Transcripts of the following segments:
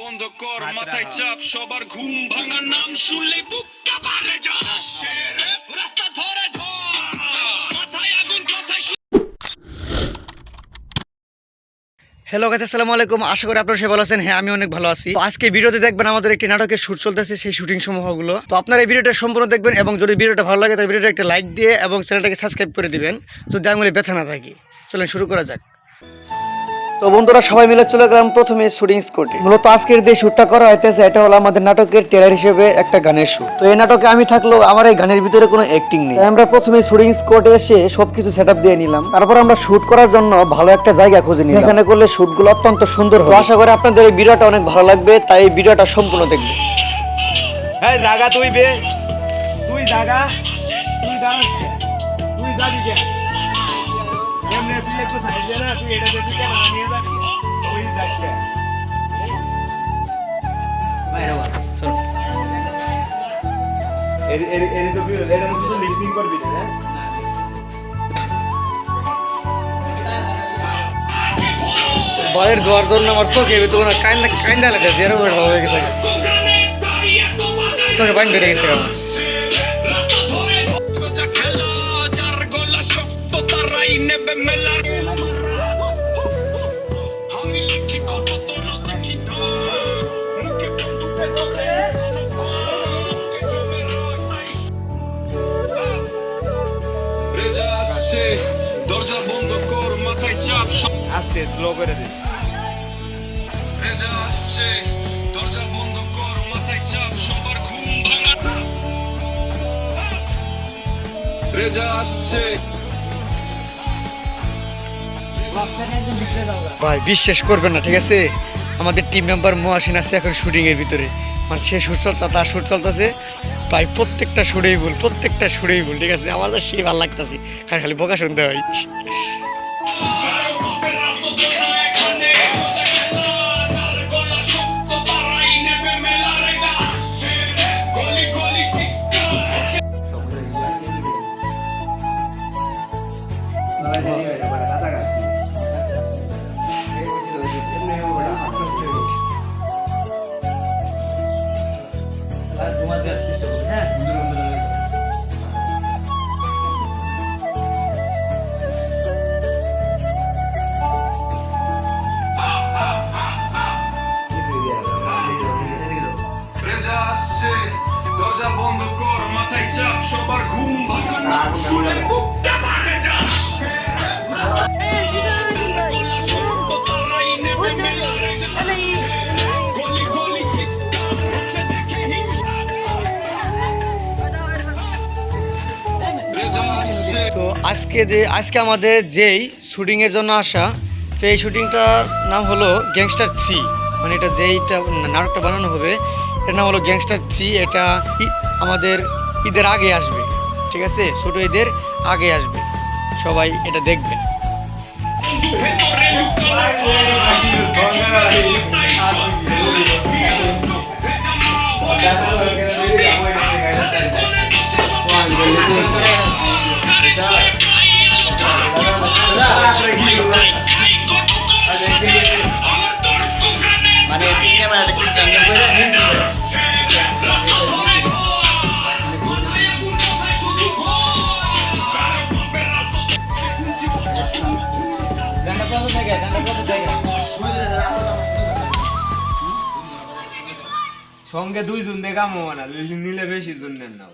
বন্ধ কর মাথায় চাপ সবার ঘুম ভাঙা নাম শুনলে বুক কাঁপারে যাচ্ছে রাস্তা ধরে মাথায় আগুন কথায়। হ্যালো গাইস, আসসালামু আলাইকুম। আশা করি আপনারা সবাই ভালো আছেন। হ্যাঁ, আমি অনেক ভালো আছি। তো আজকে ভিডিওতে দেখবেন আমাদের একটি নাটকের শুট চলতেছে, সেই শুটিং সমূহগুলো। তো আপনারা এই ভিডিওটা সম্পূর্ণ দেখবেন এবং যদি ভিডিওটা ভালো লাগে তাহলে ভিডিওটা একটা লাইক দিয়ে এবং চ্যানেলটাকে সাবস্ক্রাইব করে দিবেন যদি আঙুলে ব্যথা না থাকে। চলেন শুরু করা যাক। তো বন্ধুরা সবাই মিলে চলে গেলাম প্রথমে শুটিং স্পটে। মূলত আজকের যে শুটটা করা হইতেছে এটা হলো আমাদের নাটকের ট্রেলার হিসেবে একটা গানের শুট। তো এই নাটকে আমি থাকলেও আমার এই গানের ভিতরে কোনো অ্যাক্টিং নেই। আমরা প্রথমে শুটিং স্পটে এসে সবকিছু সেটআপ দিয়ে নিলাম। তারপর আমরা শুট করার জন্য ভালো একটা জায়গা খুঁজে নিলাম। এখানে করলে শুটগুলো অত্যন্ত সুন্দর হবে। আশা করি আপনাদের এই ভিডিওটা অনেক ভালো লাগবে, তাই এই ভিডিওটা সম্পূর্ণ দেখবেন। এই জায়গা তুই বে তুই জায়গা তুই দাঁড়াস তুই যাবি কে এমনি তুই একটু সাইড দে না তুই এটা দেখি কেন নিয়ে যাবি ওই যাচ্ছে বাইরে বল চল। এর তো এর মধ্যে তো লিপসিং করবি না হ্যাঁ বলের দোয়ার জন্য আমার চোখে ভিতরে না কাইন্ডা লাগছে, এরকম হয়ে গেছে। চোখে পানি বেরিয়ে গেছে আমার। দরজা বন্ধ কর মাথায় চাপ আস্তে স্লো করে দে রেজা আসছে দরজা বন্ধ কর মাথায় চাপ সবার ঘুম ভাঙা রেজা আসছে। ভাই বিশ্বাস করবেন না, ঠিক আছে? আমাদের টিম মেম্বার মহাসিন আছে এখন শুটিং এর ভিতরে। মানে সে শুট চলতে তার শুট চলতেছে ভাই, প্রত্যেকটা শুটেই ভুল, প্রত্যেকটা শুটেই ভুল, ঠিক আছে? আমার তো সেই ভালো লাগতেছে, খালি বোকা শুনতে হয়। রেজা আসছে দরজা বন্ধ কর মাথায় চাপ সবার ঘুম ভাঙা নাম শুনে বুক কাঁপারে যাচ্ছে তো আজকে আমাদের যেই শুটিংয়ের জন্য আসা, তো এই শুটিংটার নাম হলো গ্যাংস্টার 3। মানে এটা যেইটা নাটকটা বানানো হবে এর নাম হলো গ্যাংস্টার 3। এটা আমাদের ঈদের আগে আসবে, ঠিক আছে? ছোট ঈদের আগে আসবে, সবাই এটা দেখবেন। মানে ক্যামেরাটা কি চাঙ্গা করে নিয়ে সঙ্গে দুইজন দেখামো না নিলে বেশি জন নেন না।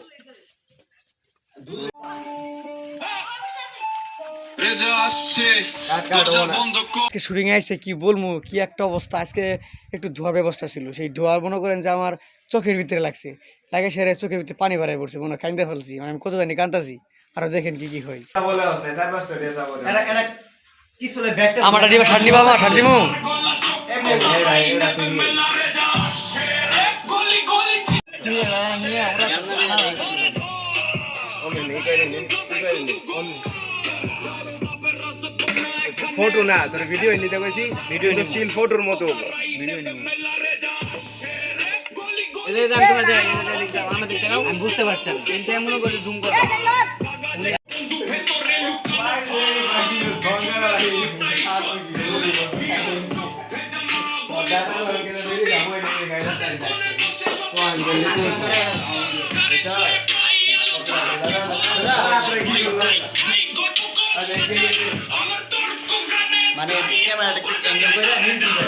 রেজা আসছে দরজা বন্ধ কর। আজকে শুটিং এ আসছে কি বলবো, কি একটা অবস্থা। আজকে একটু ধোয়ার ব্যবস্থা ছিল, সেই ধোয়ার মনে করেন যে আমার চোখের ভিতরে লাগছে, লাগে সেরে চোখের ভিতরে পানি বাড়াই পড়ছে, মনে কান্দে ফেলছি। মানে আমি কত জানি কান্দাছি, আর দেখেন কি কি হয়। আমার শার্ট নিবা, আমার শার্ট দিমু। ফটো না তোর ভিডিও নিতে কইছি, ভিডিও স্টিল ফটোর মতো ভিডিও নিব। আমি বুঝতে পারছি না, মনে করে জুম করো। জায়গায় কোন গলি এটা মানে ক্যামেরাটা কি চ্যাঙ্গেল করে নিজ দিবে